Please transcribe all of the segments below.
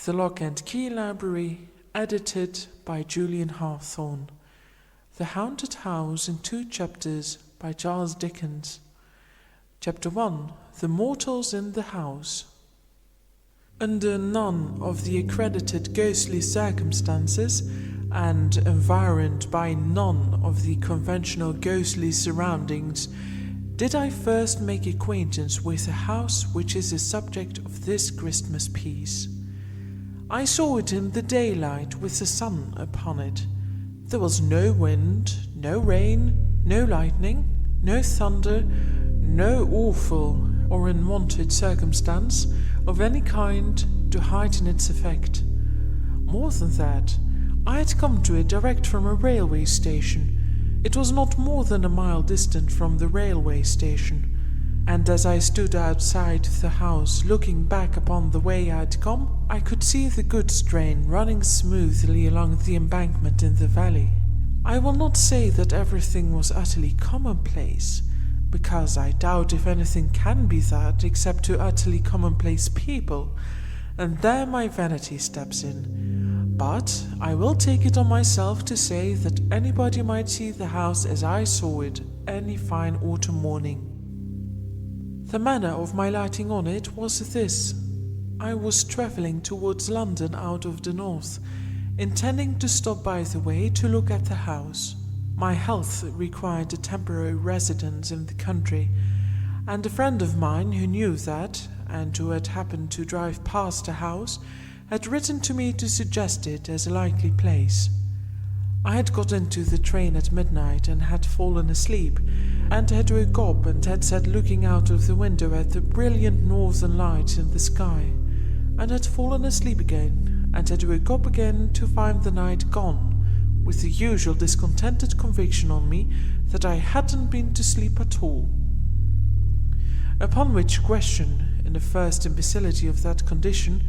The Lock and Key Library, edited by Julian Hawthorne. The Haunted House in 2 chapters by Charles Dickens. Chapter 1. The Mortals in the House. Under none of the accredited ghostly circumstances, and environed by none of the conventional ghostly surroundings, did I first make acquaintance with a house which is the subject of this Christmas piece. I saw it in the daylight with the sun upon it. There was no wind, no rain, no lightning, no thunder, no awful or unwanted circumstance of any kind to heighten its effect. More than that, I had come to it direct from a railway station. It was not more than a mile distant from the railway station, and as I stood outside the house looking back upon the way I had come, I could see the goods train running smoothly along the embankment in the valley. I will not say that everything was utterly commonplace, because I doubt if anything can be that except to utterly commonplace people, and there my vanity steps in. But I will take it on myself to say that anybody might see the house as I saw it any fine autumn morning. The manner of my lighting on it was this. I was travelling towards London out of the north, intending to stop by the way to look at the house. My health required a temporary residence in the country, and a friend of mine who knew that, and who had happened to drive past the house, had written to me to suggest it as a likely place. I had got into the train at midnight and had fallen asleep, and had woke up and had sat looking out of the window at the brilliant northern lights in the sky, and had fallen asleep again, and had woke up again to find the night gone, with the usual discontented conviction on me that I hadn't been to sleep at all. Upon which question, in the first imbecility of that condition,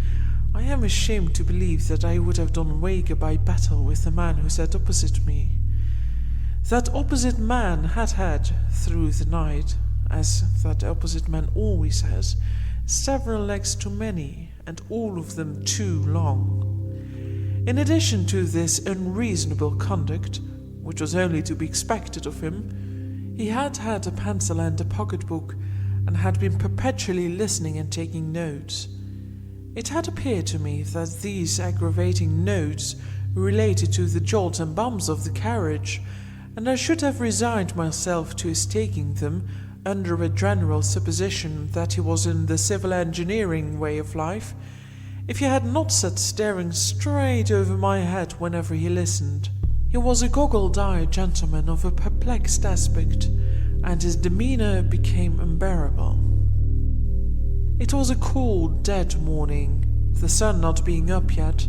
I am ashamed to believe that I would have done wager by battle with the man who sat opposite me. That opposite man had through the night, as that opposite man always has, several legs too many, and all of them too long. In addition to this unreasonable conduct, which was only to be expected of him, he had had a pencil and a pocket-book, and had been perpetually listening and taking notes. It had appeared to me that these aggravating notes related to the jolts and bumps of the carriage, and I should have resigned myself to his taking them under a general supposition that he was in the civil engineering way of life, if he had not sat staring straight over my head whenever he listened. He was a goggle-eyed gentleman of a perplexed aspect, and his demeanour became unbearable. It was a cool, dead morning, the sun not being up yet,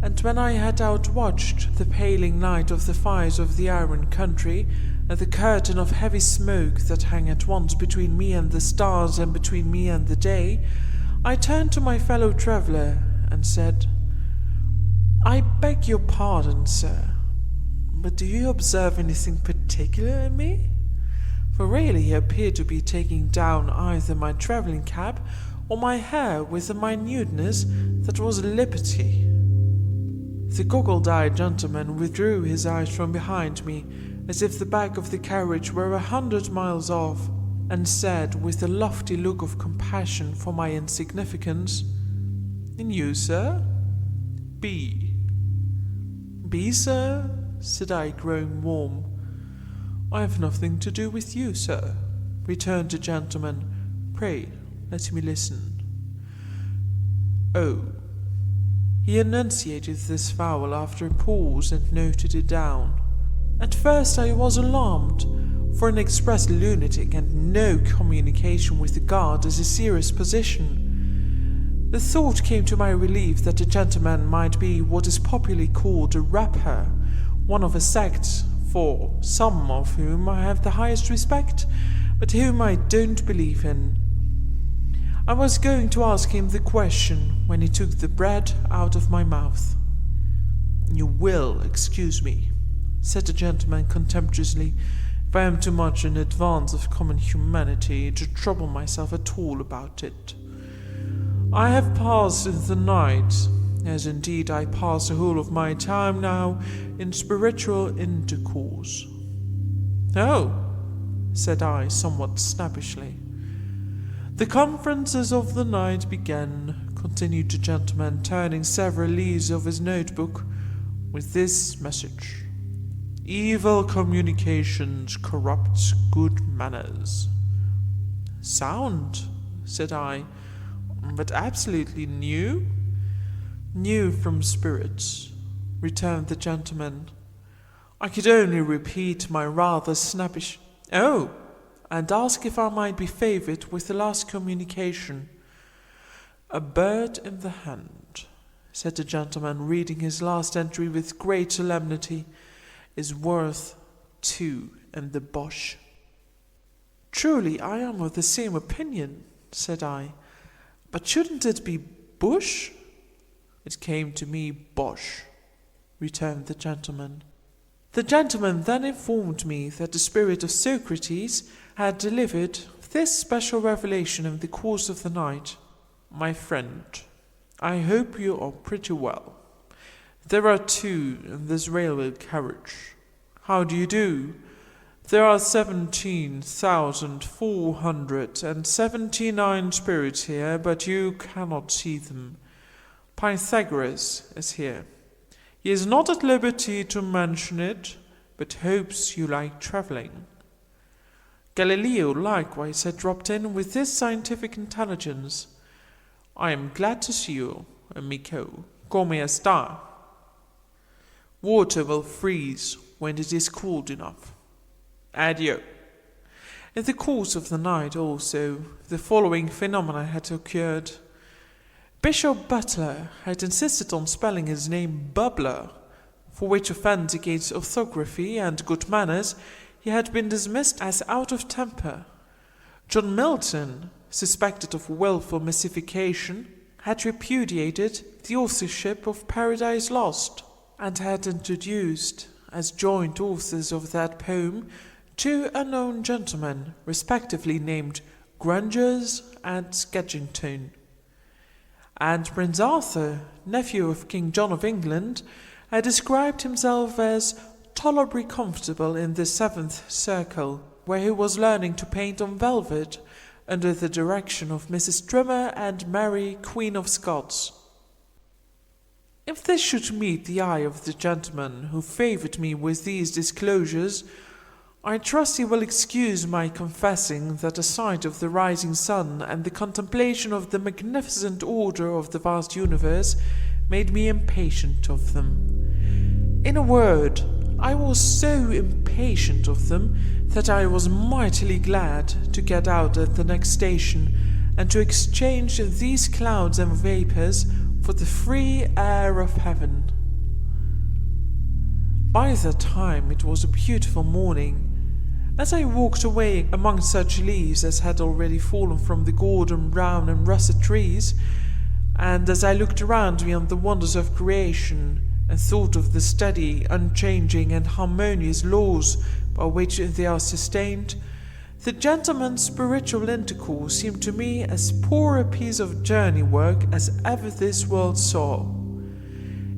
and when I had outwatched the paling light of the fires of the iron country, and the curtain of heavy smoke that hung at once between me and the stars and between me and the day, I turned to my fellow traveller and said, "I beg your pardon, sir, but do you observe anything particular in me?" For really he appeared to be taking down either my travelling cap or my hair with a minuteness that was a liberty. The goggle-eyed gentleman withdrew his eyes from behind me, as if the back of the carriage were 100 miles off, and said with a lofty look of compassion for my insignificance, "And you, sir?" "B." "B, sir?" said I, growing warm. "I have nothing to do with you, sir," returned the gentleman. "Pray, let me listen." "Oh." He enunciated this vowel after a pause and noted it down. At first I was alarmed, for an express lunatic and no communication with the guard is a serious position. The thought came to my relief that the gentleman might be what is popularly called a rapper, one of a sect for some of whom I have the highest respect, but whom I don't believe in. I was going to ask him the question when he took the bread out of my mouth. "You will excuse me," said the gentleman contemptuously, "if I am too much in advance of common humanity to trouble myself at all about it. I have passed the night as indeed I pass the whole of my time now in spiritual intercourse." "Oh," said I, somewhat snappishly. "The conferences of the night began," continued the gentleman, turning several leaves of his notebook, "with this message: 'Evil communications corrupt good manners.'" "Sound," said I, "but absolutely new?" "New from spirits," returned the gentleman. I could only repeat my rather snappish "Oh," and ask if I might be favoured with the last communication. "A bird in the hand," said the gentleman, reading his last entry with great solemnity, "is worth 2 in the bush." "Truly I am of the same opinion," said I, "but shouldn't it be bush?" "It came to me bosh," returned the gentleman. The gentleman then informed me that the spirit of Socrates had delivered this special revelation in the course of the night: "My friend, I hope you are pretty well. There are 2 in this railway carriage. How do you do? There are 17,479 spirits here, but you cannot see them. Pythagoras is here. He is not at liberty to mention it, but hopes you like travelling. Galileo likewise had dropped in with this scientific intelligence. I am glad to see you, amico. Come sta? Water will freeze when it is cold enough. Adieu." In the course of the night also, the following phenomena had occurred. Bishop Butler had insisted on spelling his name Bubbler, for which offence against orthography and good manners he had been dismissed as out of temper. John Milton, suspected of wilful mystification, had repudiated the authorship of Paradise Lost, and had introduced, as joint authors of that poem, 2 unknown gentlemen, respectively named Grungers and Skeffington. And Prince Arthur, nephew of King John of England, had described himself as tolerably comfortable in the 7th circle, where he was learning to paint on velvet under the direction of Mrs. Trimmer and Mary, Queen of Scots. If this should meet the eye of the gentleman who favoured me with these disclosures, I trust he will excuse my confessing that the sight of the rising sun and the contemplation of the magnificent order of the vast universe made me impatient of them. In a word, I was so impatient of them that I was mightily glad to get out at the next station and to exchange these clouds and vapours for the free air of heaven. By that time it was a beautiful morning. As I walked away among such leaves as had already fallen from the golden brown and russet trees, and as I looked around me on the wonders of creation, and thought of the steady, unchanging, and harmonious laws by which they are sustained, the gentleman's spiritual intercourse seemed to me as poor a piece of journey work as ever this world saw.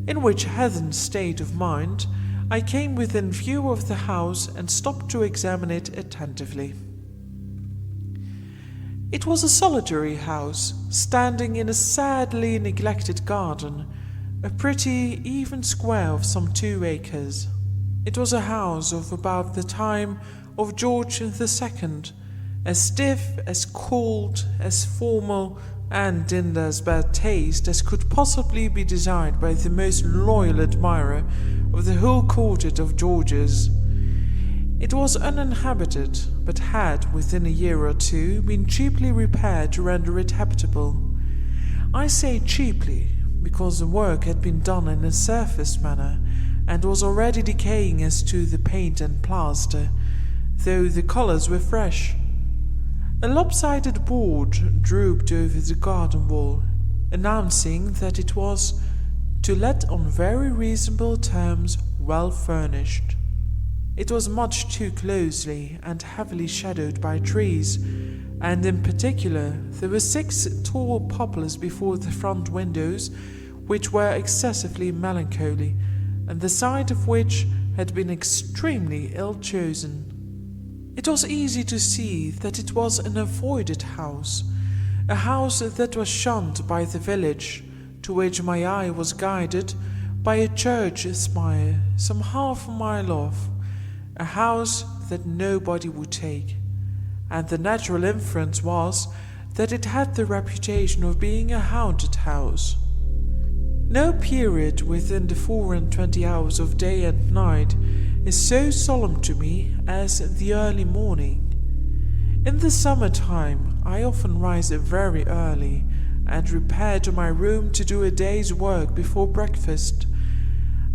In which heathen state of mind, I came within view of the house and stopped to examine it attentively. It was a solitary house, standing in a sadly neglected garden, a pretty even square of some 2 acres. It was a house of about the time of George II, as stiff, as cold, as formal, and in as bad taste as could possibly be desired by the most loyal admirer of the whole quartet of Georges. It was uninhabited, but had, within a year or 2, been cheaply repaired to render it habitable. I say cheaply, because the work had been done in a surfaced manner, and was already decaying as to the paint and plaster, though the colours were fresh. A lopsided board drooped over the garden wall, announcing that it was to let on very reasonable terms, well furnished. It was much too closely and heavily shadowed by trees, and in particular there were 6 tall poplars before the front windows, which were excessively melancholy, and the site of which had been extremely ill chosen. It was easy to see that it was an avoided house, a house that was shunned by the village, to which my eye was guided by a church spire some half a mile off, a house that nobody would take, and the natural inference was that it had the reputation of being a haunted house. No period within the 24 hours of day and night is so solemn to me as the early morning. In the summer time I often rise very early and repair to my room to do a day's work before breakfast,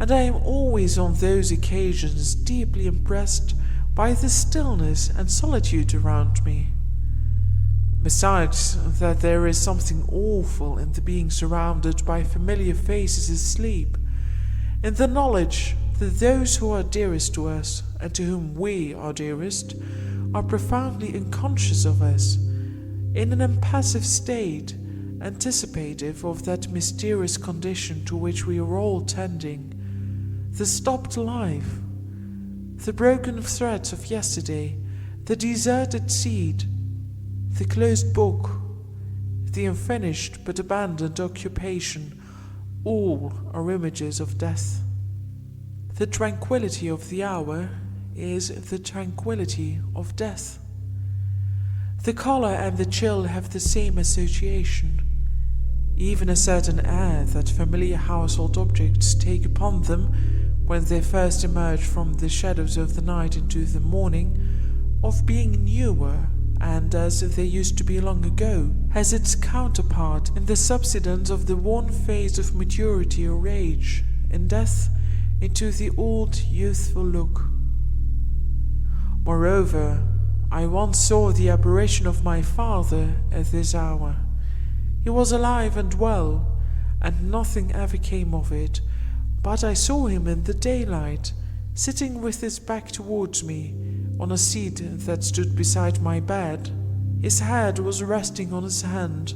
and I am always on those occasions deeply impressed by the stillness and solitude around me. Besides that, there is something awful in the being surrounded by familiar faces asleep, in the knowledge that those who are dearest to us and to whom we are dearest are profoundly unconscious of us, in an impassive state, anticipative of that mysterious condition to which we are all tending, the stopped life, the broken threads of yesterday, the deserted seed, the closed book, the unfinished but abandoned occupation, all are images of death. The tranquillity of the hour is the tranquillity of death. The color and the chill have the same association. Even a certain air that familiar household objects take upon them when they first emerge from the shadows of the night into the morning, of being newer and as they used to be long ago, has its counterpart in the subsidence of the worn phase of maturity or age, in death, into the old youthful look. Moreover, I once saw the apparition of my father at this hour. He was alive and well, and nothing ever came of it, but I saw him in the daylight, sitting with his back towards me, on a seat that stood beside my bed. His head was resting on his hand,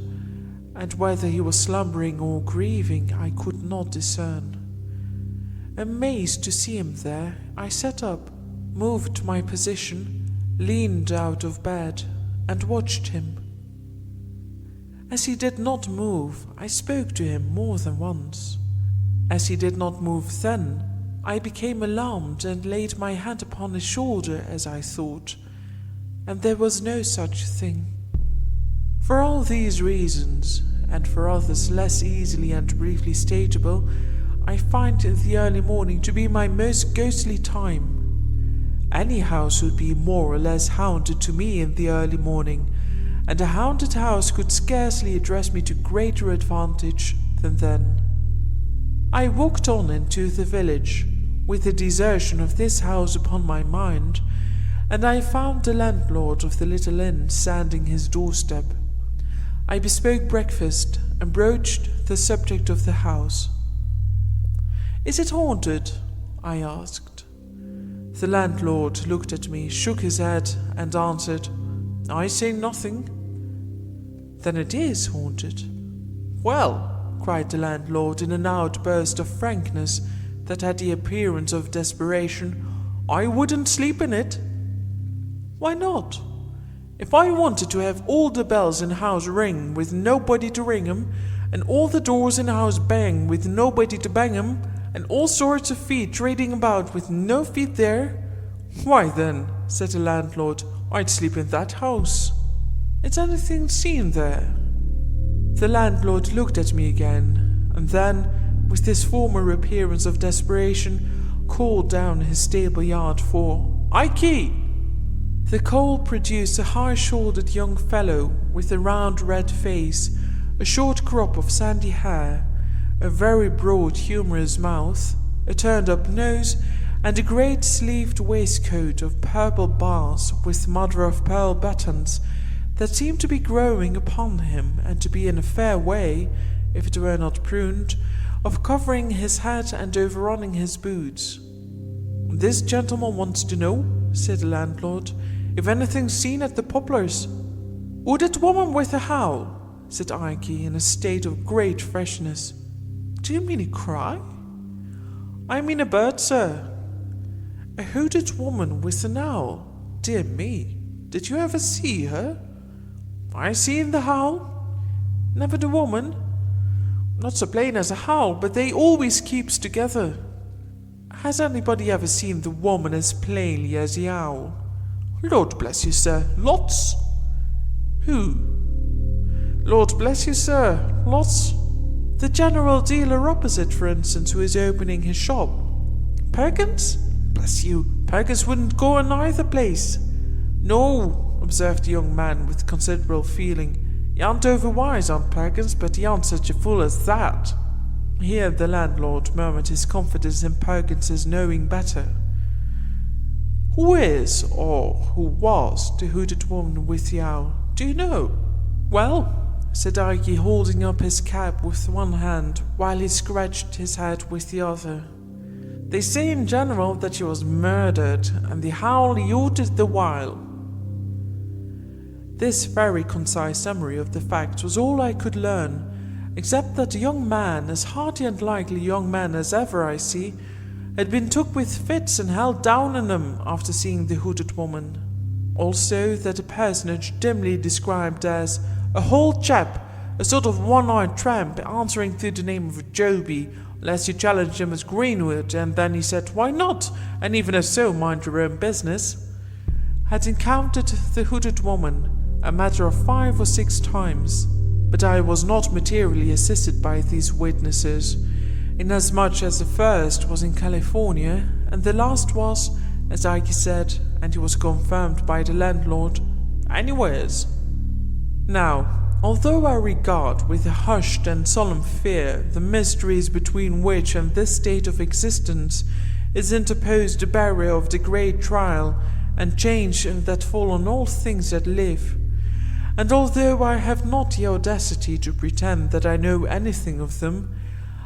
and whether he was slumbering or grieving I could not discern. Amazed to see him there, I sat up, moved my position, leaned out of bed, and watched him. As he did not move, I spoke to him more than once. As he did not move then, I became alarmed and laid my hand upon his shoulder, as I thought, and there was no such thing. For all these reasons, and for others less easily and briefly stateable, I find the early morning to be my most ghostly time. Any house would be more or less haunted to me in the early morning, and a haunted house could scarcely address me to greater advantage than then. I walked on into the village, with the desertion of this house upon my mind, and I found the landlord of the little inn standing his doorstep. I bespoke breakfast and broached the subject of the house. "Is it haunted?" I asked. The landlord looked at me, shook his head, and answered, "I say nothing." "Then it is haunted." "Well," cried the landlord in an outburst of frankness that had the appearance of desperation, "I wouldn't sleep in it." "Why not?" "If I wanted to have all the bells in the house ring with nobody to ring 'em, and all the doors in the house bang with nobody to bang 'em, and all sorts of feet trading about with no feet there, why then," said the landlord, "I'd sleep in that house. Is anything seen there?" The landlord looked at me again, and then, with his former appearance of desperation, called down his stable yard for "Ikey." The call produced a high-shouldered young fellow with a round red face, a short crop of sandy hair, a very broad humorous mouth, a turned-up nose, and a great-sleeved waistcoat of purple bars with mother-of-pearl buttons that seemed to be growing upon him and to be in a fair way, if it were not pruned, of covering his hat and overrunning his boots. "This gentleman wants to know," said the landlord, "if anything's seen at the Poplars." "Or that woman with the howl," said Ikey in a state of great freshness. Do you mean a cry? I mean a bird, sir. A hooded woman with an owl. Dear me, did you ever see her? I seen the howl. Never the woman. Not so plain as a howl, but they always keeps together. Has anybody ever seen the woman as plainly as the owl? Lord bless you, sir, lots. Who? Lord bless you, sir, lots. The general dealer opposite, for instance, who is opening his shop. Perkins? Bless you, Perkins wouldn't go in either place. No, observed the young man with considerable feeling. He aren't overwise, Aunt Perkins, but he aren't such a fool as that. Here the landlord murmured his confidence in Perkins's knowing better. Who is, or who was, the hooded woman with the owl? Do you know? Well, said Ike, holding up his cap with one hand while he scratched his head with the other. They say in general that she was murdered, and the howl yielded the while. This very concise summary of the facts was all I could learn, except that the young man, as hearty and likely young man as ever I see, had been took with fits and held down in them after seeing the hooded woman. Also that a personage dimly described as a whole chap, a sort of one-eyed tramp answering to the name of Joby, unless you challenged him as Greenwood, and then he said, why not, and even if so, mind your own business, had encountered the hooded woman a matter of 5 or 6 times, but I was not materially assisted by these witnesses, inasmuch as the first was in California, and the last was, as Ike said, and it was confirmed by the landlord, anywheres. Now, although I regard with a hushed and solemn fear the mysteries between which and this state of existence is interposed the barrier of the great trial and change that fall on all things that live, and although I have not the audacity to pretend that I know anything of them,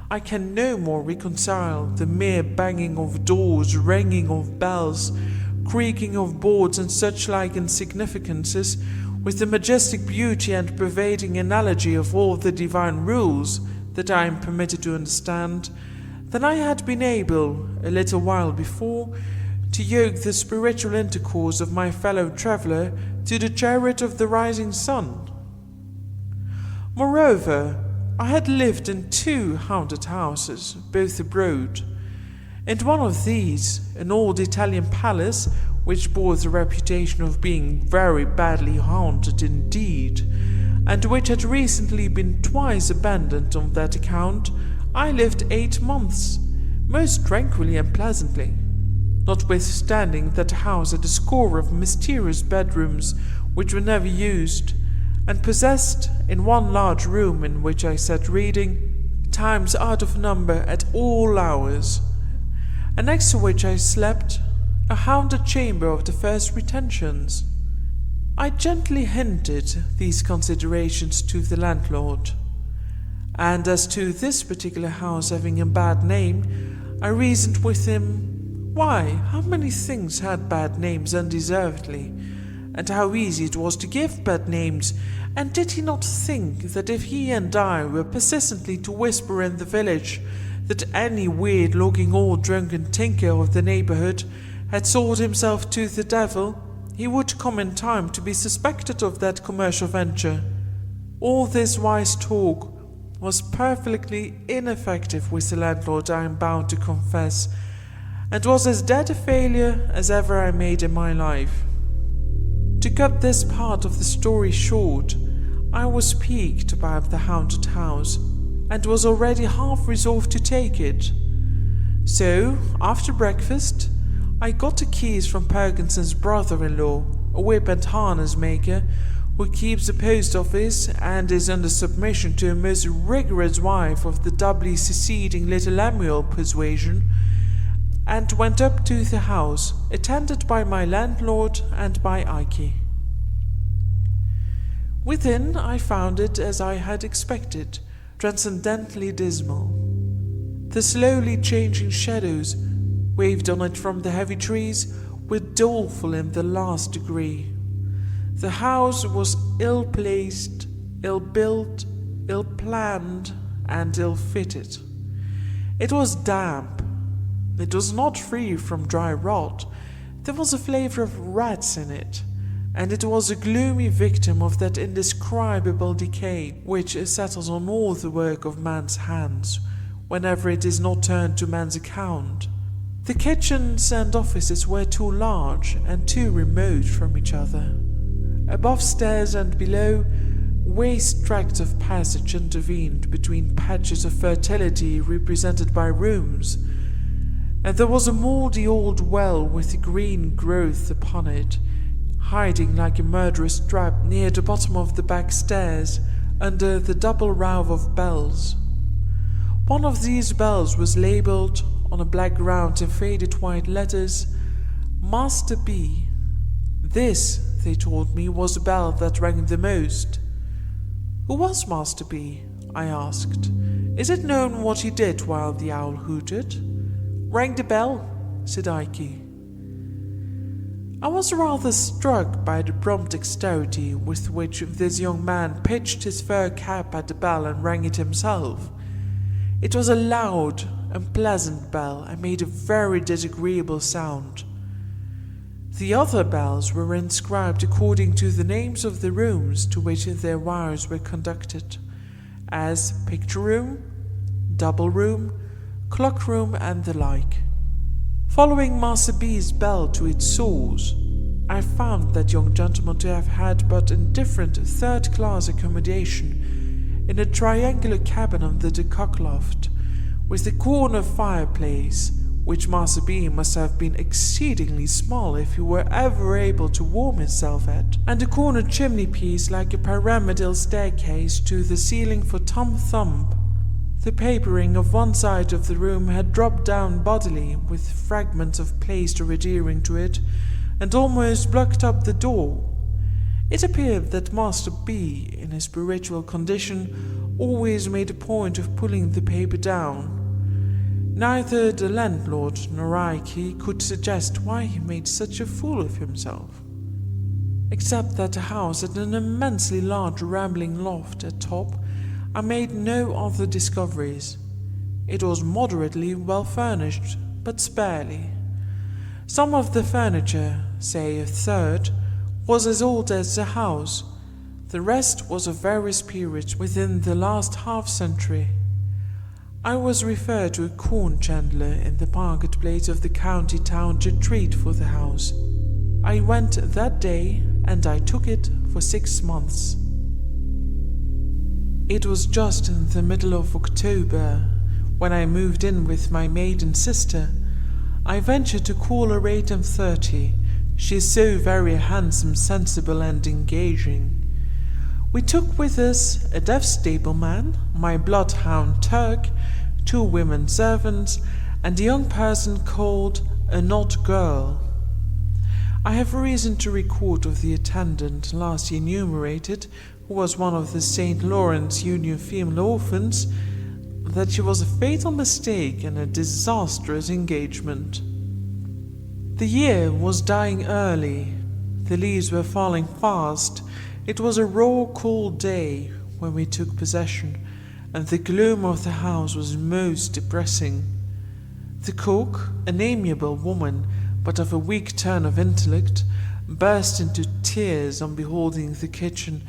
I can no more reconcile the mere banging of doors, ringing of bells, creaking of boards, and such like insignificances, with the majestic beauty and pervading analogy of all the divine rules that I am permitted to understand, than I had been able, a little while before, to yoke the spiritual intercourse of my fellow traveller to the chariot of the rising sun. Moreover, I had lived in 2 haunted houses, both abroad. In one of these, an old Italian palace, which bore the reputation of being very badly haunted indeed, and which had recently been twice abandoned on that account, I lived 8 months, most tranquilly and pleasantly, notwithstanding that the house had a score of mysterious bedrooms which were never used, and possessed, in one large room in which I sat reading, times out of number at all hours, and next to which I slept, a haunted chamber of the first pretensions. I gently hinted these considerations to the landlord, and as to this particular house having a bad name, I reasoned with him, why, how many things had bad names undeservedly, and how easy it was to give bad names, and did he not think that if he and I were persistently to whisper in the village that any weird-looking old drunken tinker of the neighbourhood had sold himself to the devil, he would come in time to be suspected of that commercial venture? All this wise talk was perfectly ineffective with the landlord, I am bound to confess, and was as dead a failure as ever I made in my life. To cut this part of the story short, I was piqued about the haunted house, and was already half resolved to take it. So, after breakfast, I got the keys from Perkinson's brother-in-law, a whip and harness maker, who keeps a post office and is under submission to a most rigorous wife of the doubly seceding little Lemuel persuasion, and went up to the house, attended by my landlord and by Ike. Within, I found it, as I had expected, transcendently dismal. The slowly changing shadows waved on it from the heavy trees were doleful in the last degree. The house was ill-placed, ill-built, ill-planned, and ill-fitted. It was damp. It was not free from dry rot. There was a flavor of rats in it, and it was a gloomy victim of that indescribable decay which settles on all the work of man's hands, whenever it is not turned to man's account. The kitchens and offices were too large and too remote from each other. Above stairs and below, waste tracts of passage intervened between patches of fertility represented by rooms, and there was a mouldy old well with a green growth upon it, hiding like a murderous trap near the bottom of the back stairs under the double row of bells. One of these bells was labelled on a black ground in faded white letters, Master B. This, they told me, was the bell that rang the most. Who was Master B? I asked. Is it known what he did while the owl hooted? Rang the bell, said Ike. I was rather struck by the prompt dexterity with which this young man pitched his fur cap at the bell and rang it himself. It was a loud, unpleasant bell and made a very disagreeable sound. The other bells were inscribed according to the names of the rooms to which their wires were conducted, as picture room, double room, clock room, and the like. Following Master B's bell to its source, I found that young gentleman to have had but indifferent third-class accommodation in a triangular cabin under the cockloft, with a corner fireplace, which Master B must have been exceedingly small if he were ever able to warm himself at, and a corner chimney-piece like a pyramidal staircase to the ceiling for Tom Thumb. The papering of one side of the room had dropped down bodily, with fragments of plaster adhering to it, and almost blocked up the door. It appeared that Master B, in his spiritual condition, always made a point of pulling the paper down. Neither the landlord nor Ike could suggest why he made such a fool of himself, except that the house had an immensely large rambling loft at top. I made no other discoveries. It was moderately well furnished, but sparely. Some of the furniture, say a third, was as old as the house. The rest was of various periods within the last half-century. I was referred to a corn chandler in the marketplace of the county town to treat for the house. I went that day, and I took it for 6 months. It was just in the middle of October, when I moved in with my maid and sister. I ventured to call her 8:30. She is so very handsome, sensible, and engaging. We took with us a deaf stableman, my bloodhound Turk, 2 women servants, and a young person called a Not Girl. I have reason to record of the attendant last enumerated, who was one of the St. Lawrence Union female orphans, that she was a fatal mistake and a disastrous engagement. The year was dying early. The leaves were falling fast. It was a raw, cold day when we took possession, and the gloom of the house was most depressing. The cook, an amiable woman, but of a weak turn of intellect, burst into tears on beholding the kitchen,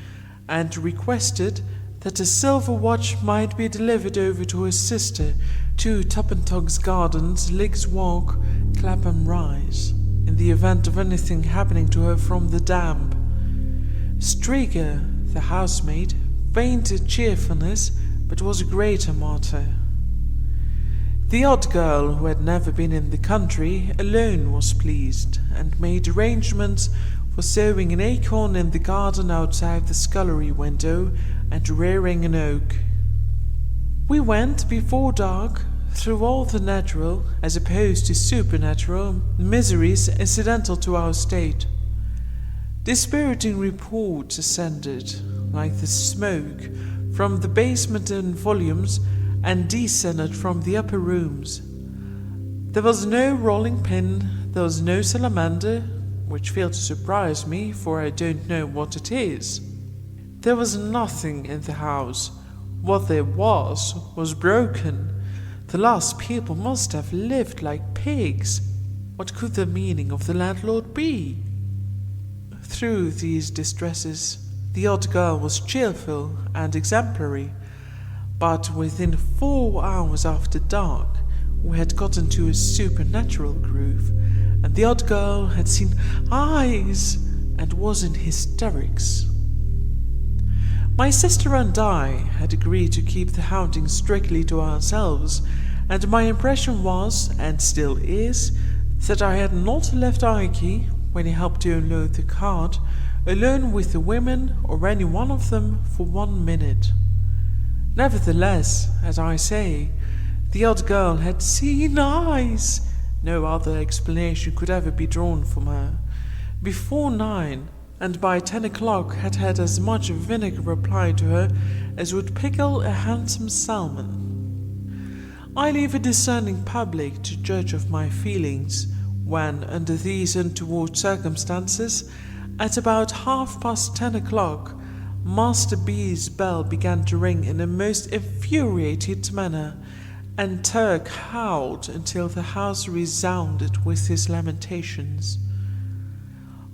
and requested that a silver watch might be delivered over to her sister, 2 Tuppentog's Gardens, Liggs Walk, Clapham Rise, in the event of anything happening to her from the damp. Strieger, the housemaid, feigned cheerfulness, but was a greater martyr. The odd girl, who had never been in the country, alone was pleased, and made arrangements for sowing an acorn in the garden outside the scullery window and rearing an oak. We went before dark through all the natural, as opposed to supernatural, miseries incidental to our state. Dispiriting reports ascended, like the smoke, from the basement in volumes, and descended from the upper rooms. There was no rolling pin, there was no salamander, which failed to surprise me, for I don't know what it is. There was nothing in the house. What there was broken. The last people must have lived like pigs. What could the meaning of the landlord be? Through these distresses, the odd girl was cheerful and exemplary, but within 4 hours after dark, we had got into a supernatural groove, and the odd girl had seen eyes and was in hysterics. My sister and I had agreed to keep the haunting strictly to ourselves, and my impression was, and still is, that I had not left Ike, when he helped to unload the cart, alone with the women or any one of them for 1 minute. Nevertheless, as I say, the odd girl had seen eyes. No other explanation could ever be drawn from her. Before 9, and by 10 o'clock had had as much vinegar applied to her as would pickle a handsome salmon. I leave a discerning public to judge of my feelings, when, under these untoward circumstances, at about 10:30 o'clock, Master B.'s bell began to ring in a most infuriated manner, and Turk howled until the house resounded with his lamentations.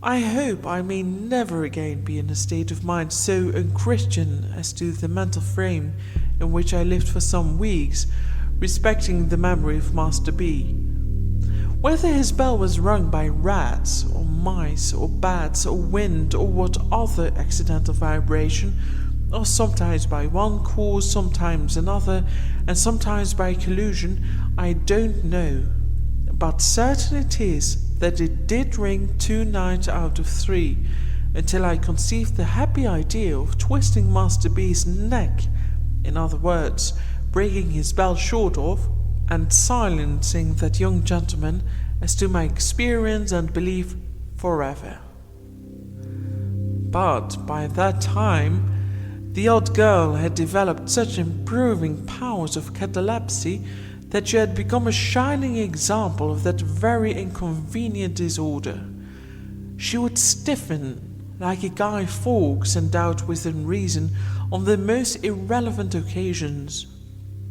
I hope I may never again be in a state of mind so unchristian as to the mental frame in which I lived for some weeks, respecting the memory of Master B. Whether his bell was rung by rats, or mice, or bats, or wind, or what other accidental vibration, or sometimes by one cause, sometimes another, and sometimes by collusion, I don't know. But certain it is that it did ring 2 nights out of 3, until I conceived the happy idea of twisting Master B.'s neck, in other words, breaking his bell short off, and silencing that young gentleman, as to my experience and belief, forever. But by that time, the odd girl had developed such improving powers of catalepsy that she had become a shining example of that very inconvenient disorder. She would stiffen like a Guy Fawkes endowed with unreason on the most irrelevant occasions.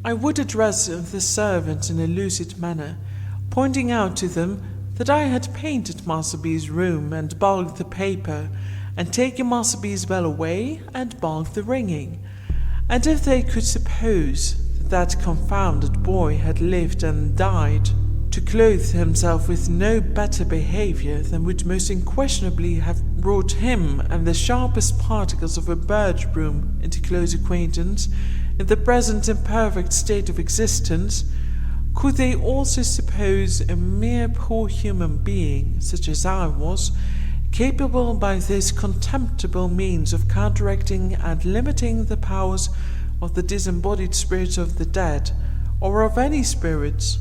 I would address the servants in a lucid manner, pointing out to them that I had painted Master B.'s room and bulked the paper, and taken Master B.'s bell away and bulked the ringing, and if they could suppose that confounded boy had lived and died, to clothe himself with no better behaviour than would most unquestionably have brought him and the sharpest particles of a birch broom into close acquaintance, in the present imperfect state of existence, could they also suppose a mere poor human being, such as I was, capable by this contemptible means of counteracting and limiting the powers of the disembodied spirits of the dead, or of any spirits?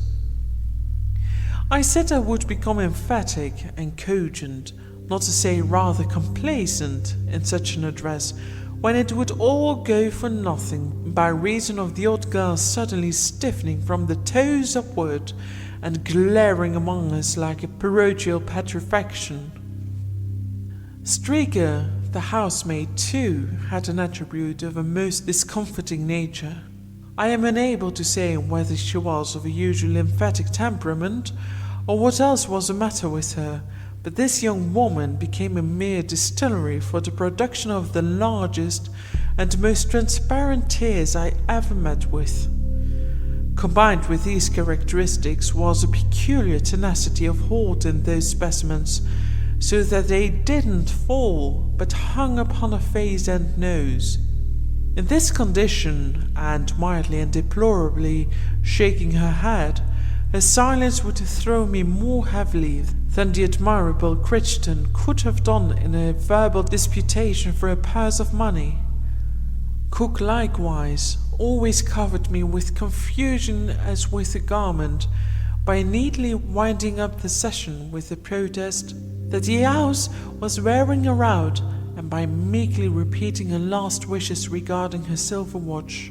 I said I would become emphatic and cogent, not to say rather complacent, in such an address, when it would all go for nothing by reason of the odd girl suddenly stiffening from the toes upward and glaring among us like a parochial petrifaction. Streaker, the housemaid, too, had an attribute of a most discomforting nature. I am unable to say whether she was of a usual emphatic temperament, or what else was the matter with her, but this young woman became a mere distillery for the production of the largest and most transparent tears I ever met with. Combined with these characteristics was a peculiar tenacity of hold in those specimens, so that they didn't fall, but hung upon her face and nose. In this condition, and mildly and deplorably shaking her head, her silence would throw me more heavily than the admirable Crichton could have done in a verbal disputation for a purse of money. Cook likewise always covered me with confusion as with a garment, by neatly winding up the session with the protest that the house was wearing her out, and by meekly repeating her last wishes regarding her silver watch.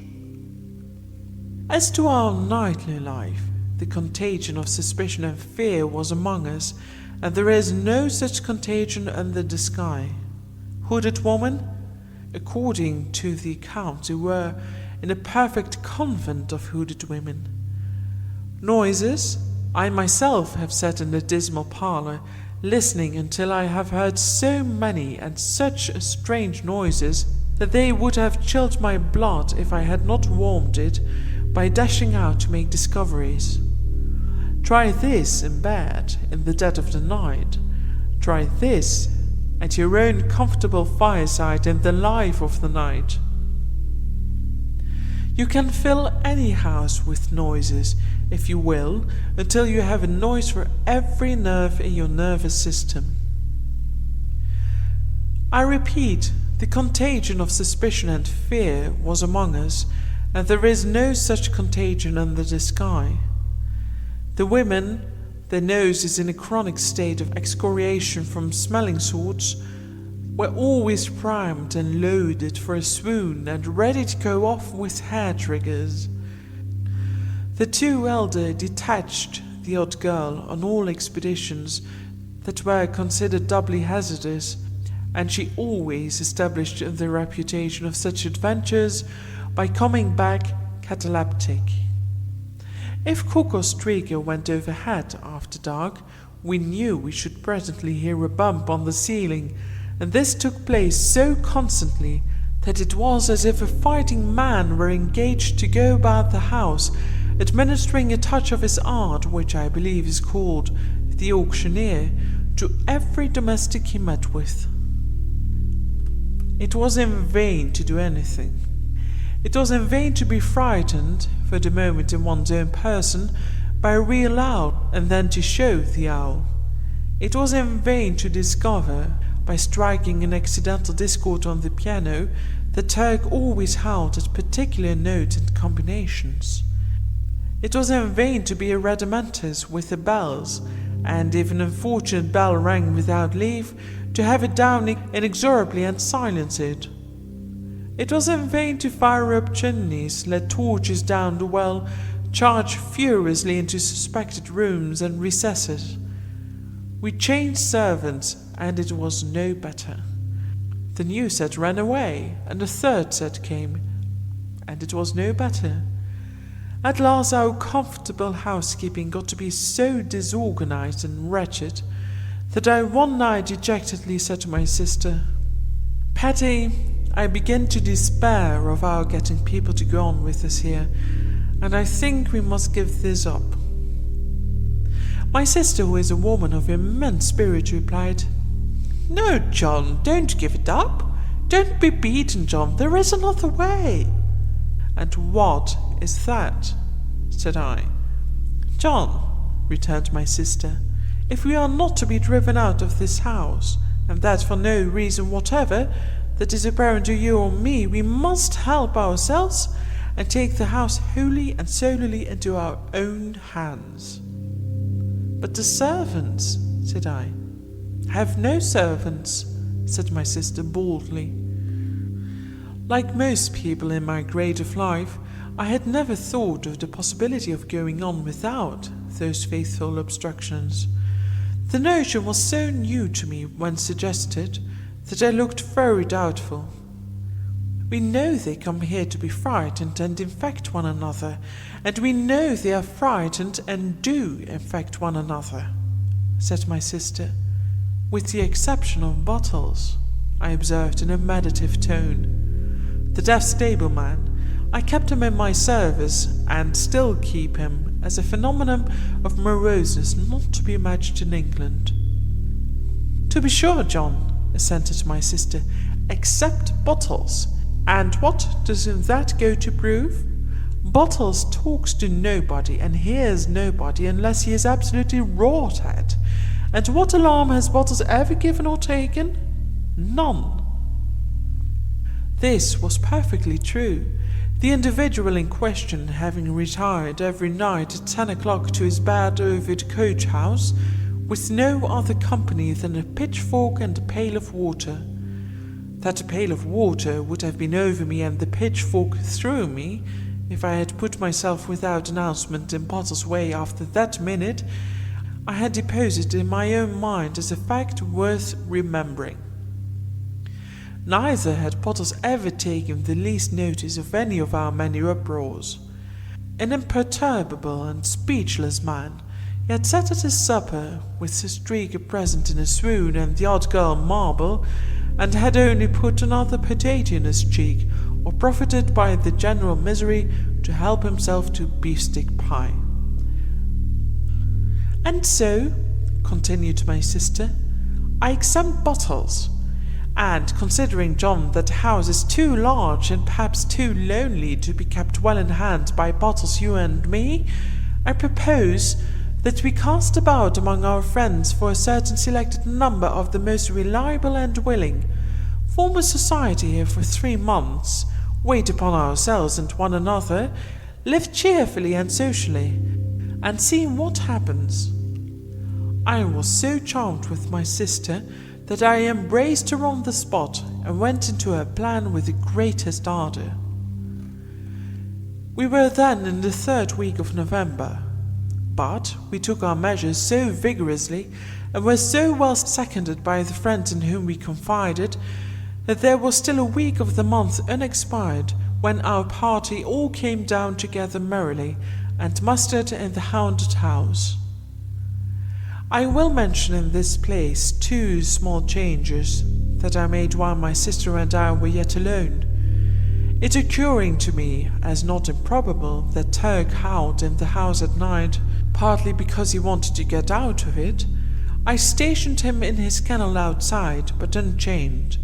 As to our nightly life, the contagion of suspicion and fear was among us, and there is no such contagion under the sky. Hooded woman? According to the accounts, we were in a perfect convent of hooded women. Noises? I myself have sat in the dismal parlour, listening until I have heard so many and such strange noises that they would have chilled my blood if I had not warmed it by dashing out to make discoveries. Try this in bed in the dead of the night. Try this at your own comfortable fireside in the life of the night. You can fill any house with noises, if you will, until you have a noise for every nerve in your nervous system. I repeat, the contagion of suspicion and fear was among us, and there is no such contagion under the sky. The women, their noses in a chronic state of excoriation from smelling salts, were always primed and loaded for a swoon and ready to go off with hair triggers. The two elder detached the odd girl on all expeditions that were considered doubly hazardous, and she always established the reputation of such adventures by coming back cataleptic. If Cook or Streaker went overhead after dark, we knew we should presently hear a bump on the ceiling, and this took place so constantly that it was as if a fighting man were engaged to go about the house, administering a touch of his art, which I believe is called the auctioneer, to every domestic he met with. It was in vain to do anything. It was in vain to be frightened, for the moment in one's own person, by a real owl, and then to show the owl. It was in vain to discover, by striking an accidental discord on the piano, that Turk always howled at particular notes and combinations. It was in vain to be a rudimentious with the bells, and if an unfortunate bell rang without leave, to have it down inexorably and silence it. It was in vain to fire up chimneys, let torches down the well, charge furiously into suspected rooms and recesses. We changed servants, and it was no better. The new set ran away, and the third set came, and it was no better. At last our comfortable housekeeping got to be so disorganized and wretched that I one night dejectedly said to my sister, "Patty, I begin to despair of our getting people to go on with us here, and I think we must give this up." My sister, who is a woman of immense spirit, replied, "No, John, don't give it up. Don't be beaten, John. There is another way." "And what is that?" said I. "John," returned my sister, "if we are not to be driven out of this house, and that for no reason whatever that is apparent to you or me, we must help ourselves and take the house wholly and solely into our own hands." "But the servants," said I. "I have no servants," said my sister boldly. Like most people in my grade of life, I had never thought of the possibility of going on without those faithful obstructions. The notion was so new to me when suggested that I looked very doubtful. "We know they come here to be frightened and infect one another, and we know they are frightened and do infect one another," said my sister. "With the exception of Bottles," I observed in a meditative tone. "The deaf stableman. I kept him in my service, and still keep him, as a phenomenon of moroseness not to be matched in England." "To be sure, John," assented my sister, "except Bottles. And what does that go to prove? Bottles talks to nobody and hears nobody unless he is absolutely wrought at. And what alarm has Bottles ever given or taken? None." This was perfectly true. The individual in question, having retired every night at 10 o'clock to his bed over the coach-house, with no other company than a pitchfork and a pail of water. That a pail of water would have been over me and the pitchfork through me, if I had put myself without announcement in Bottle's way after that minute, I had deposited in my own mind as a fact worth remembering. Neither had Bottles ever taken the least notice of any of our many uproars. An imperturbable and speechless man, he had sat at his supper, with his streak present in a swoon and the odd girl marble, and had only put another potato in his cheek, or profited by the general misery to help himself to beefsteak pie. And so, continued my sister, I examined bottles, and considering, John, that the house is too large and perhaps too lonely to be kept well in hand by bottles you and me, I propose that we cast about among our friends for a certain selected number of the most reliable and willing, form a society here for 3 months, wait upon ourselves and one another, live cheerfully and socially, and see what happens. I was so charmed with my sister that I embraced her on the spot and went into her plan with the greatest ardour. We were then in the 3rd week of November, but we took our measures so vigorously and were so well seconded by the friends in whom we confided that there was still a week of the month unexpired when our party all came down together merrily and mustered in the haunted house. I will mention in this place 2 small changes that I made while my sister and I were yet alone. It occurring to me as not improbable that Turk howled in the house at night, partly because he wanted to get out of it, I stationed him in his kennel outside, but unchained,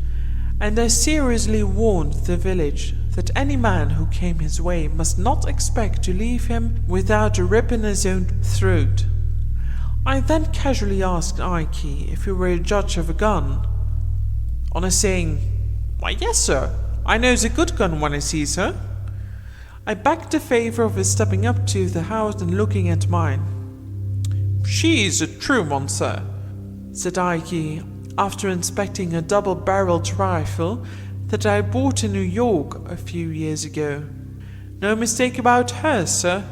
and I seriously warned the village that any man who came his way must not expect to leave him without a rip in his own throat. I then casually asked Ike if he were a judge of a gun. On his saying, "Why, yes, sir, I knows a good gun when I sees her," I begged the favour of his stepping up to the house and looking at mine. "She's a true one, sir," said Ike, after inspecting a double-barreled rifle that I bought in New York a few years ago. "No mistake about her, sir."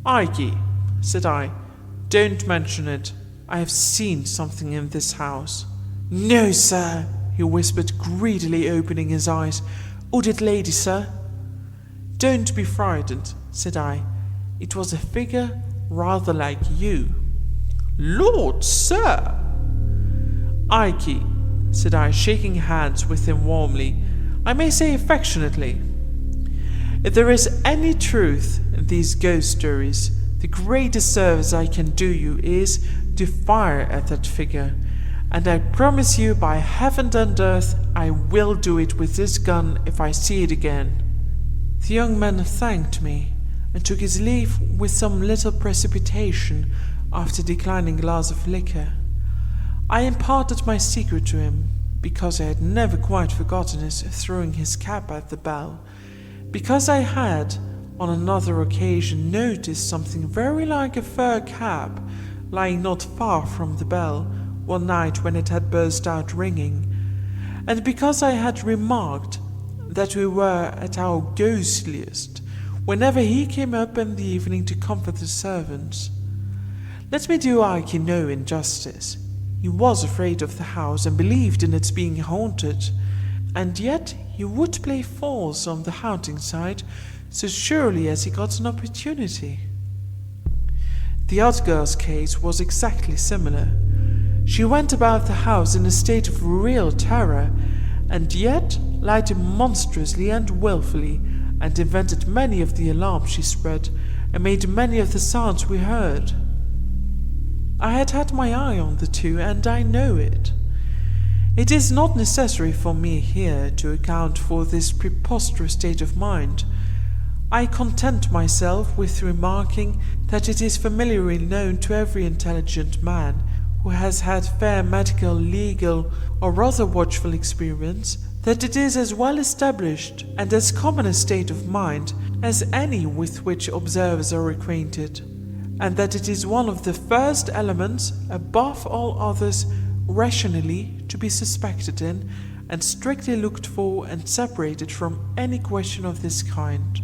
"Ike," said I, "don't mention it. I have seen something in this house." "No, sir," he whispered, greedily opening his eyes. "Ordered lady, sir." "Don't be frightened," said I. "It was a figure rather like you." "Lord, sir!" "Ike," said I, shaking hands with him warmly, I may say affectionately, "if there is any truth in these ghost stories, the greatest service I can do you is to fire at that figure, and I promise you by heaven and earth I will do it with this gun if I see it again." The young man thanked me, and took his leave with some little precipitation after declining a glass of liquor. I imparted my secret to him, because I had never quite forgotten his throwing his cap at the bell, because I had, on another occasion, noticed something very like a fur cap lying not far from the bell one night when it had burst out ringing, and because I had remarked that we were at our ghostliest whenever he came up in the evening to comfort the servants. Let me do Ike no injustice. He was afraid of the house and believed in its being haunted, and yet he would play false on the haunting side so surely as he got an opportunity. The odd girl's case was exactly similar. She went about the house in a state of real terror, and yet lied monstrously and wilfully, and invented many of the alarms she spread, and made many of the sounds we heard. I had had my eye on the 2, and I know it. It is not necessary for me here to account for this preposterous state of mind. I content myself with remarking that it is familiarly known to every intelligent man who has had fair medical, legal, or other watchful experience, that it is as well established and as common a state of mind as any with which observers are acquainted, and that it is one of the first elements, above all others, rationally to be suspected in, and strictly looked for and separated from any question of this kind.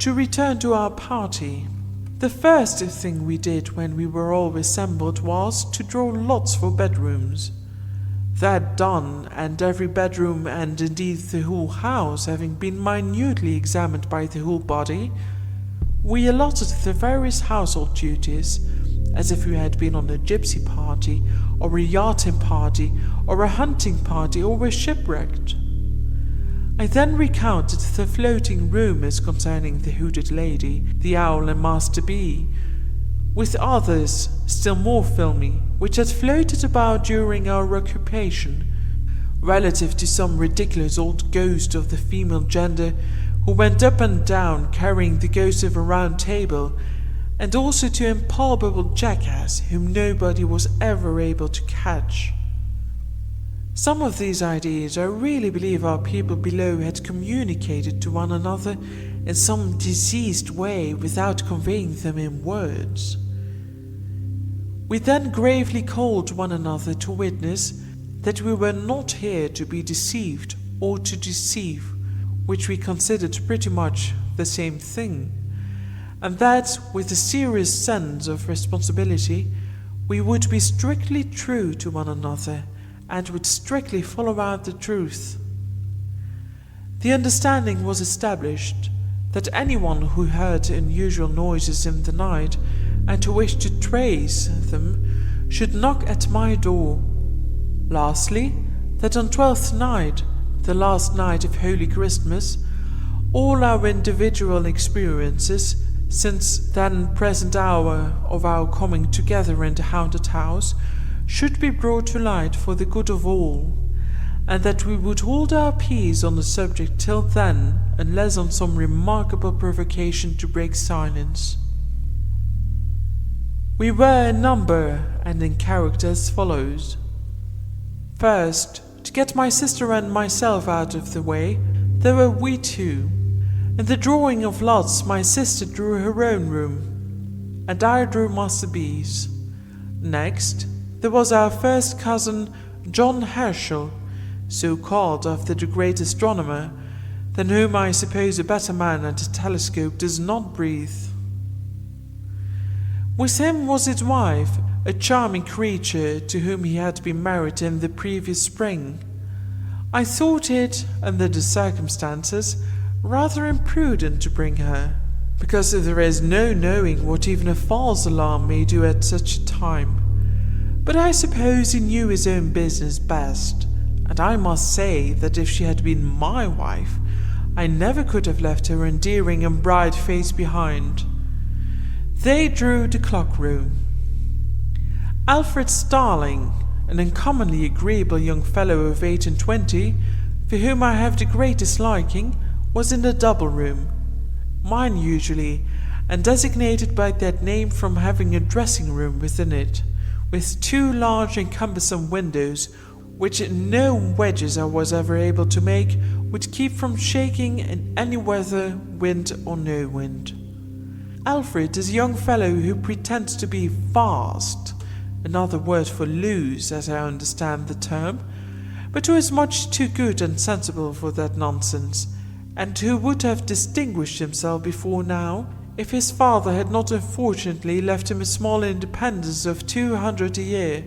To return to our party, the first thing we did when we were all assembled was to draw lots for bedrooms. That done, and every bedroom and indeed the whole house having been minutely examined by the whole body, we allotted the various household duties, as if we had been on a gypsy party, or a yachting party, or a hunting party, or were shipwrecked. I then recounted the floating rumours concerning the hooded lady, the owl and Master B, with others still more filmy, which had floated about during our occupation, relative to some ridiculous old ghost of the female gender who went up and down carrying the ghost of a round table, and also to an impalpable jackass whom nobody was ever able to catch. Some of these ideas I really believe our people below had communicated to one another in some diseased way without conveying them in words. We then gravely called one another to witness that we were not here to be deceived or to deceive, which we considered pretty much the same thing, and that with a serious sense of responsibility we would be strictly true to one another and would strictly follow out the truth. The understanding was established that anyone who heard unusual noises in the night and who wished to trace them should knock at my door. Lastly, that on 12th night, the last night of Holy Christmas, all our individual experiences since that present hour of our coming together in the haunted house should be brought to light for the good of all, and that we would hold our peace on the subject till then, unless on some remarkable provocation to break silence. We were in number and in character as follows. First, to get my sister and myself out of the way, there were we two. In the drawing of lots, my sister drew her own room, and I drew Master B's. Next, there was our first cousin, John Herschel, so called after the great astronomer, than whom I suppose a better man at a telescope does not breathe. With him was his wife, a charming creature to whom he had been married in the previous spring. I thought it, under the circumstances, rather imprudent to bring her, because there is no knowing what even a false alarm may do at such a time. But I suppose he knew his own business best, and I must say that if she had been my wife, I never could have left her endearing and bright face behind. They drew the clock room. Alfred Starling, an uncommonly agreeable young fellow of 28, for whom I have the greatest liking, was in the double room, mine usually, and designated by that name from having a dressing room within it, with two large and cumbersome windows, which no wedges I was ever able to make would keep from shaking in any weather, wind or no wind. Alfred is a young fellow who pretends to be fast, another word for loose as I understand the term, but who is much too good and sensible for that nonsense, and who would have distinguished himself before now if his father had not unfortunately left him a small independence of 200 a year,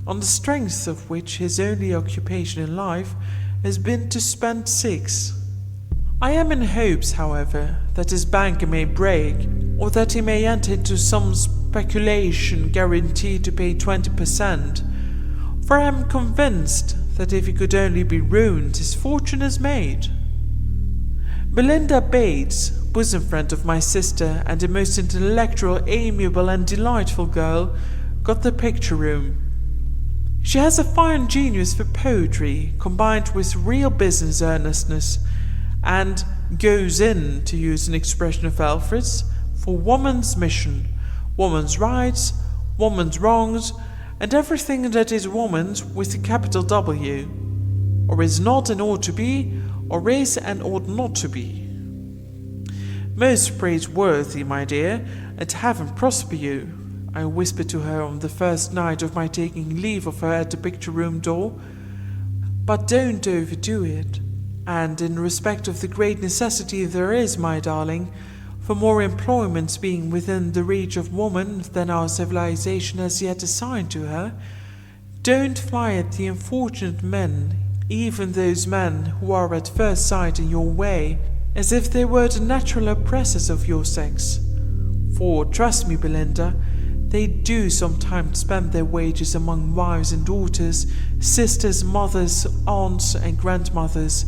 on the strength of which his only occupation in life has been to spend 6. I am in hopes, however, that his banker may break, or that he may enter into some speculation guaranteed to pay 20%, for I am convinced that if he could only be ruined, his fortune is made. Belinda Bates, bosom friend of my sister and a most intellectual, amiable and delightful girl, got the picture room. She has a fine genius for poetry, combined with real business earnestness, and goes in, to use an expression of Alfred's, for woman's mission, woman's rights, woman's wrongs, and everything that is woman's with a capital W, or is not and ought to be, or is and ought not to be. Most praiseworthy, my dear, and heaven prosper you, I whispered to her on the first night of my taking leave of her at the picture-room door. But don't overdo it, and in respect of the great necessity there is, my darling, for more employments being within the reach of woman than our civilization has yet assigned to her, Don't fly at the unfortunate men, even those men who are at first sight in your way, as if they were the natural oppressors of your sex. For, trust me, Belinda, they do sometimes spend their wages among wives and daughters, sisters, mothers, aunts, and grandmothers,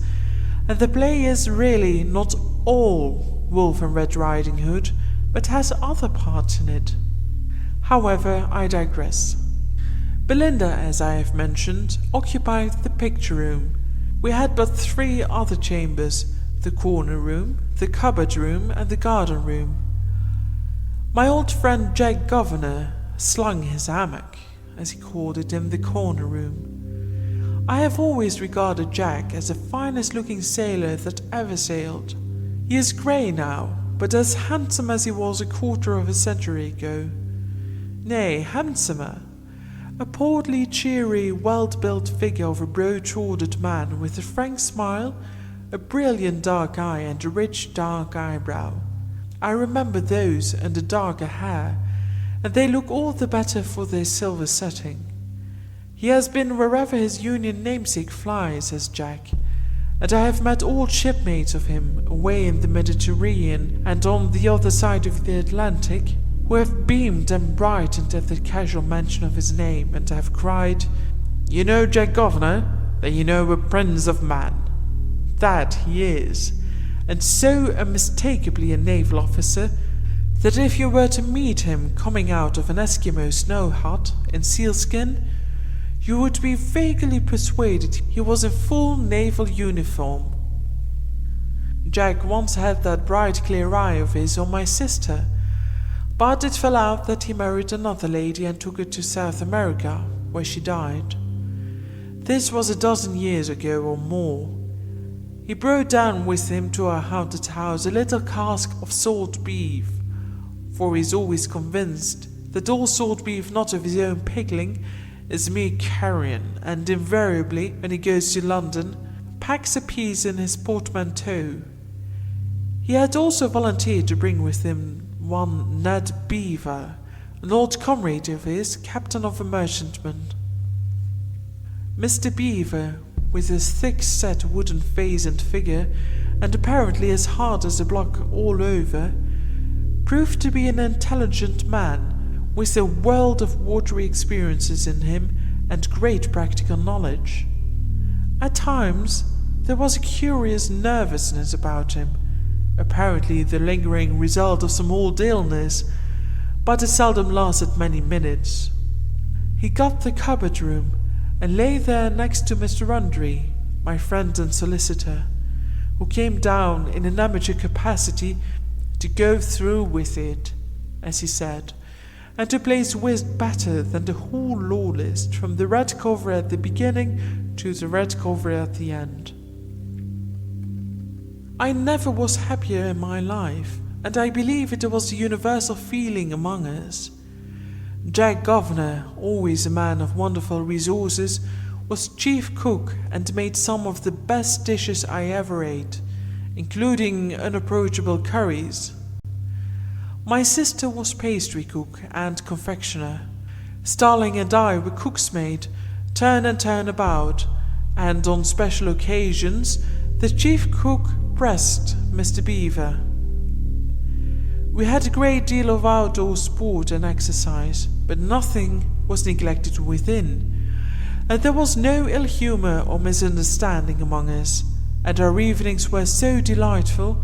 and the play is really not all Wolf and Red Riding Hood, but has other parts in it. However, I digress. Belinda, as I have mentioned, occupied the picture room. We had but 3 other chambers: the corner room, the cupboard room, and the garden room. My old friend Jack Governor slung his hammock, as he called it, in the corner room. I have always regarded Jack as the finest-looking sailor that ever sailed. He is grey now, but as handsome as he was a quarter of a century ago. Nay, handsomer. A portly, cheery, well-built figure of a broad-shouldered man with a frank smile, a brilliant dark eye, and a rich dark eyebrow. I remember those and the darker hair, and they look all the better for their silver setting. He has been wherever his Union namesake flies, as Jack, and I have met old shipmates of him away in the Mediterranean and on the other side of the Atlantic, who have beamed and brightened at the casual mention of his name, and have cried, "You know Jack Governor, then you know a prince of man." That he is, and so unmistakably a naval officer, that if you were to meet him coming out of an Eskimo snow hut in sealskin, you would be vaguely persuaded he was in full naval uniform. Jack once had that bright clear eye of his on my sister, but it fell out that he married another lady and took her to South America, where she died. This was a dozen years ago or more. He brought down with him to our haunted house a little cask of salt beef, for he is always convinced that all salt beef not of his own pickling is mere carrion, and invariably, when he goes to London, packs a piece in his portmanteau. He had also volunteered to bring with him one Ned Beaver, an old comrade of his, captain of a merchantman. Mr. Beaver, with his thick-set wooden face and figure, and apparently as hard as a block all over, proved to be an intelligent man, with a world of watery experiences in him and great practical knowledge. At times there was a curious nervousness about him, apparently the lingering result of some old illness, but it seldom lasted many minutes. He got the cupboard room, and lay there next to Mr. Undry, my friend and solicitor, who came down in an amateur capacity to go through with it, as he said, and to place whist better than the whole law list, from the red cover at the beginning to the red cover at the end. I never was happier in my life, and I believe it was the universal feeling among us. Jack Governor, always a man of wonderful resources, was chief cook and made some of the best dishes I ever ate, including unapproachable curries. My sister was pastry cook and confectioner. Starling and I were cook's maid, turn and turn about, and on special occasions the chief cook pressed Mr. Beaver. We had a great deal of outdoor sport and exercise, but nothing was neglected within, and there was no ill humour or misunderstanding among us, and our evenings were so delightful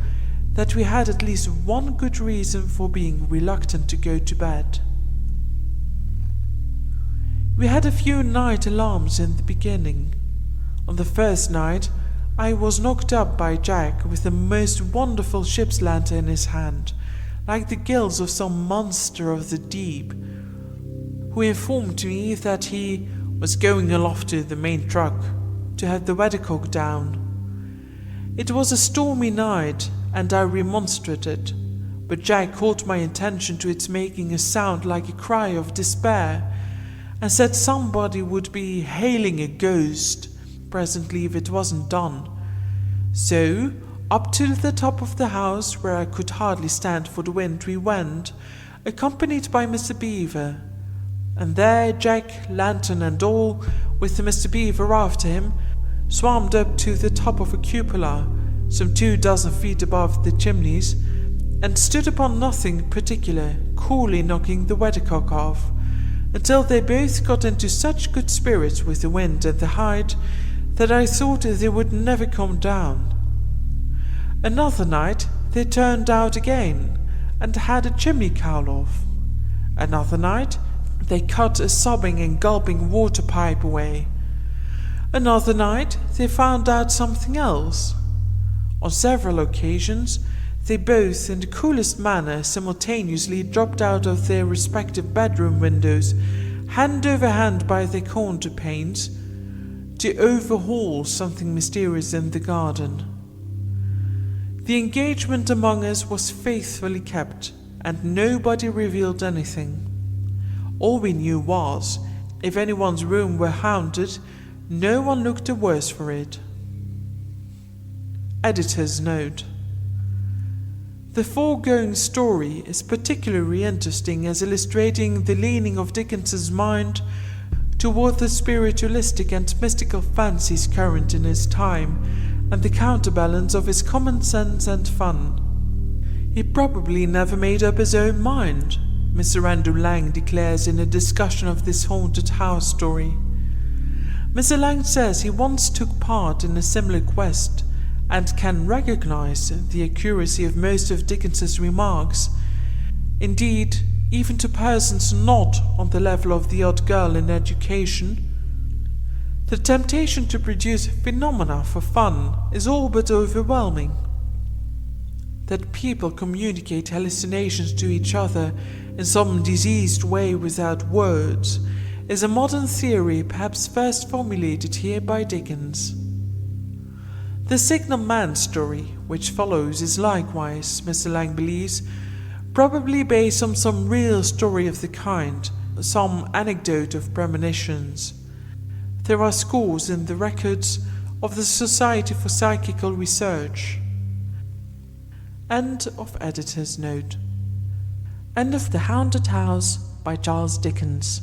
that we had at least one good reason for being reluctant to go to bed. We had a few night alarms in the beginning. On the first night, I was knocked up by Jack with the most wonderful ship's lantern in his hand, like the gills of some monster of the deep, who informed me that he was going aloft to the main truck to have the weathercock down. It was a stormy night, and I remonstrated, but Jack called my attention to its making a sound like a cry of despair, and said somebody would be hailing a ghost presently if it wasn't done. So, up to the top of the house, where I could hardly stand for the wind, we went, accompanied by Mr. Beaver. and there Jack, lantern and all, with Mr. Beaver after him, swarmed up to the top of a cupola, some 24 feet above the chimneys, and stood upon nothing particular, coolly knocking the weathercock off, until they both got into such good spirits with the wind and the height that I thought they would never come down. Another night they turned out again, and had a chimney cowl off. Another night they cut a sobbing and gulping water pipe away. Another night they found out something else. On several occasions they both, in the coolest manner, simultaneously dropped out of their respective bedroom windows, hand over hand by their counterpanes, to overhaul something mysterious in the garden. The engagement among us was faithfully kept, and nobody revealed anything. All we knew was, if anyone's room were haunted, no one looked the worse for it. Editor's note: the foregoing story is particularly interesting as illustrating the leaning of Dickens's mind toward the spiritualistic and mystical fancies current in his time, and the counterbalance of his common sense and fun. He probably never made up his own mind, Mr. Andrew Lang declares in a discussion of this haunted house story. Mr. Lang says he once took part in a similar quest, and can recognize the accuracy of most of Dickens's remarks. Indeed, even to persons not on the level of the odd girl in education, the temptation to produce phenomena for fun is all but overwhelming. That people communicate hallucinations to each other in some diseased way without words is a modern theory perhaps first formulated here by Dickens. The Signal Man story, which follows, is likewise, Mr. Lang believes, probably based on some real story of the kind, some anecdote of premonitions. There are scores in the records of the Society for Psychical Research. End of editor's note. End of The Haunted House by Charles Dickens.